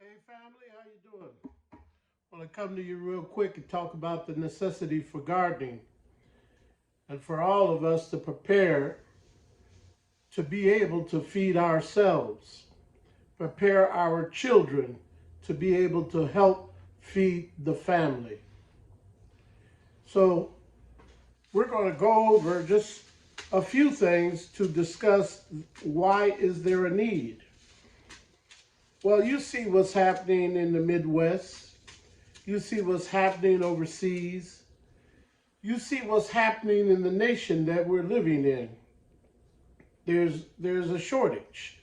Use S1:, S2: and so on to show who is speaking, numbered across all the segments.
S1: Hey family, how you doing? I want to come to you real quick and talk about the necessity for gardening and for all of us to prepare to be able to feed ourselves, prepare our children to be able to help feed the family. So we're going to go over just a few things to discuss why is there a need. Well, you see what's happening in the Midwest. You see what's happening overseas. You see what's happening in the nation that we're living in. There's a shortage,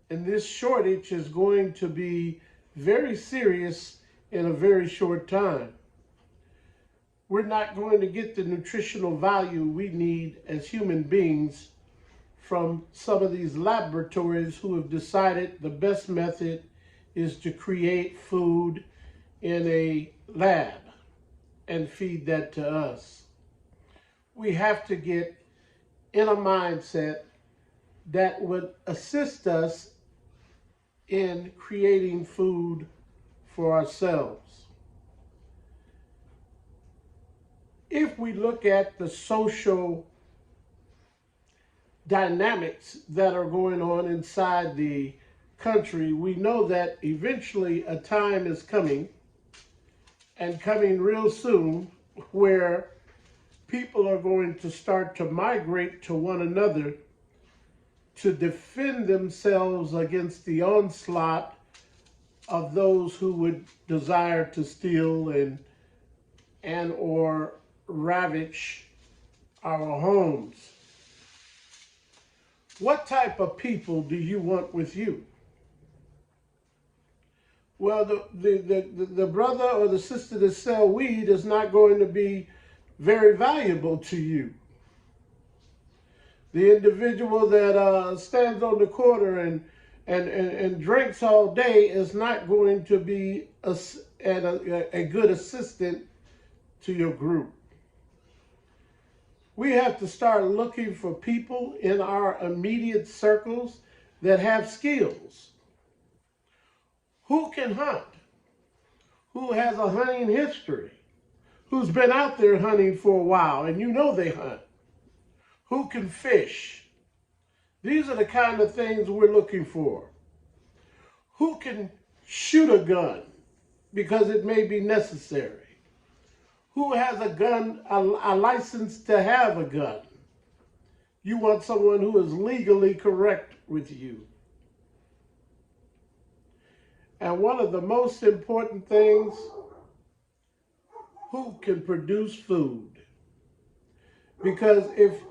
S1: and this shortage is going to be very serious in a very short time. We're not going to get the nutritional value we need as human beings from some of these laboratories who have decided the best method is to create food in a lab and feed that to us. We have to get in a mindset that would assist us in creating food for ourselves. If we look at the social dynamics that are going on inside the country, we know that eventually a time is coming, and coming real soon, where people are going to start to migrate to one another to defend themselves against the onslaught of those who would desire to steal and or ravage our homes. What type of people do you want with you? Well, the brother or the sister that sell weed is not going to be very valuable to you. The individual that stands on the corner and drinks all day is not going to be a good assistant to your group. We have to start looking for people in our immediate circles that have skills. Who can hunt? Who has a hunting history? Who's been out there hunting for a while and you know they hunt? Who can fish? These are the kind of things we're looking for. Who can shoot a gun because it may be necessary? Who has a gun, a license to have a gun? You want someone who is legally correct with you. And one of the most important things, who can produce food? Because if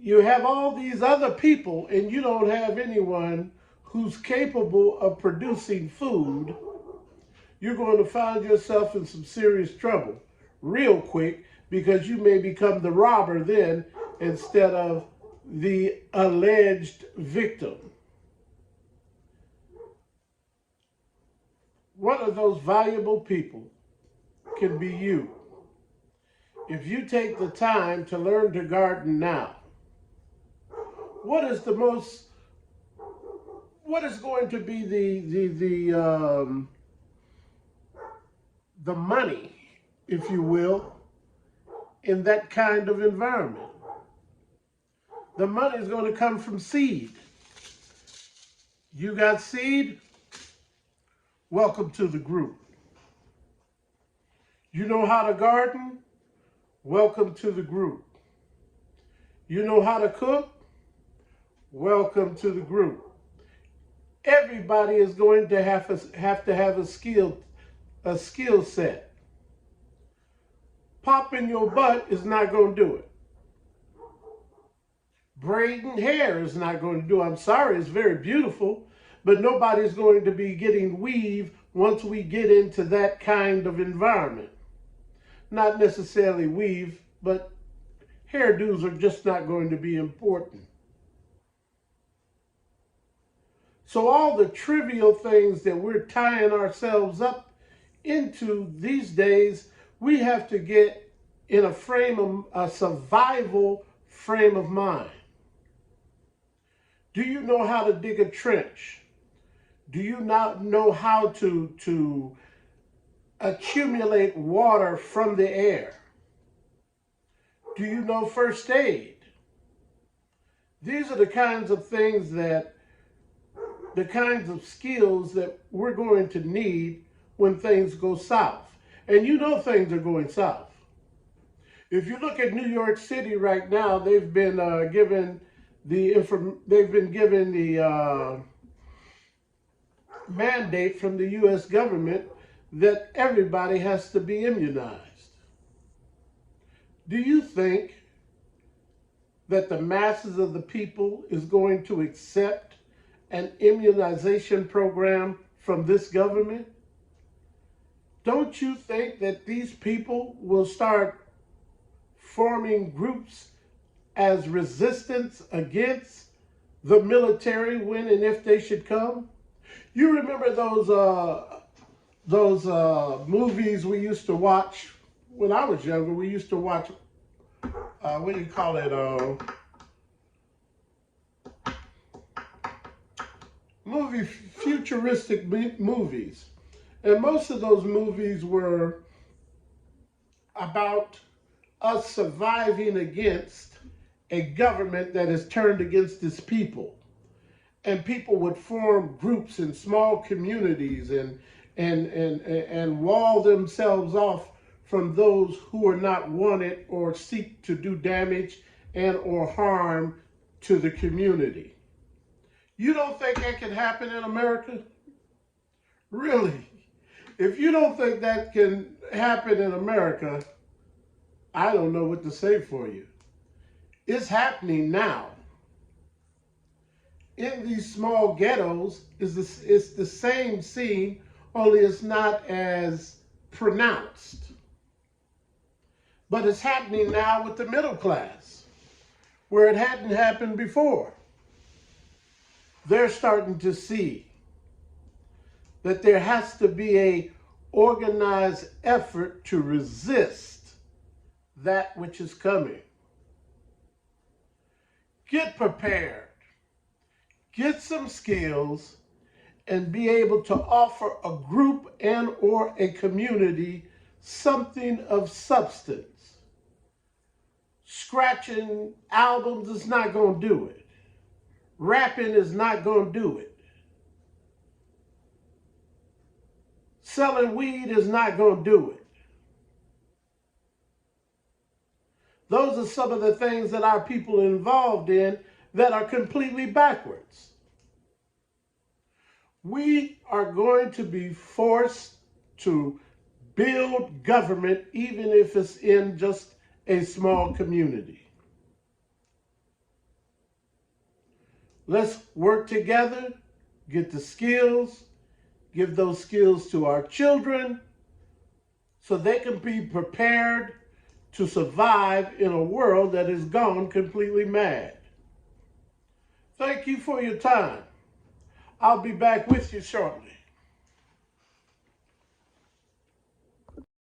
S1: you have all these other people and you don't have anyone who's capable of producing food, you're going to find yourself in some serious trouble real quick, because you may become the robber then instead of the alleged victim. One of those valuable people can be you. If you take the time to learn to garden now, what is going to be the money, if you will, in that kind of environment? The money is going to come from seed. You got seed? Welcome to the group. You know how to garden? Welcome to the group. You know how to cook? Welcome to the group. Everybody is going to have to have a skill set. Popping your butt is not going to do it. Braiding hair is not going to do it. I'm sorry, it's very beautiful, but nobody's going to be getting weave once we get into that kind of environment. Not necessarily weave, but hairdos are just not going to be important. So all the trivial things that we're tying ourselves up into these days, we have to get in a survival frame of mind. Do you know how to dig a trench? Do you not know how to accumulate water from the air? Do you know first aid? These are the kinds of things that, the kinds of skills that we're going to need when things go south. And you know things are going south. If you look at New York City right now, they've been given the mandate from the U.S. government that everybody has to be immunized. Do you think that the masses of the people is going to accept an immunization program from this government? Don't you think that these people will start forming groups as resistance against the military when and if they should come? You remember those movies we used to watch when I was younger? We used to watch what do you call it? Futuristic movies, and most of those movies were about us surviving against a government that is turned against its people. And people would form groups in small communities and wall themselves off from those who are not wanted or seek to do damage and or harm to the community. You don't think that can happen in America? Really? If you don't think that can happen in America, I don't know what to say for you. It's happening now. In these small ghettos, it's the same scene, only it's not as pronounced. But it's happening now with the middle class, where it hadn't happened before. They're starting to see that there has to be a organized effort to resist that which is coming. Get prepared. Get some skills and be able to offer a group and or a community something of substance. Scratching albums is not going to do it. Rapping is not going to do it. Selling weed is not going to do it. Those are some of the things that our people are involved in that are completely backwards. We are going to be forced to build government, even if it's in just a small community. Let's work together, get the skills, give those skills to our children so they can be prepared to survive in a world that is gone completely mad. Thank you for your time. I'll be back with you shortly.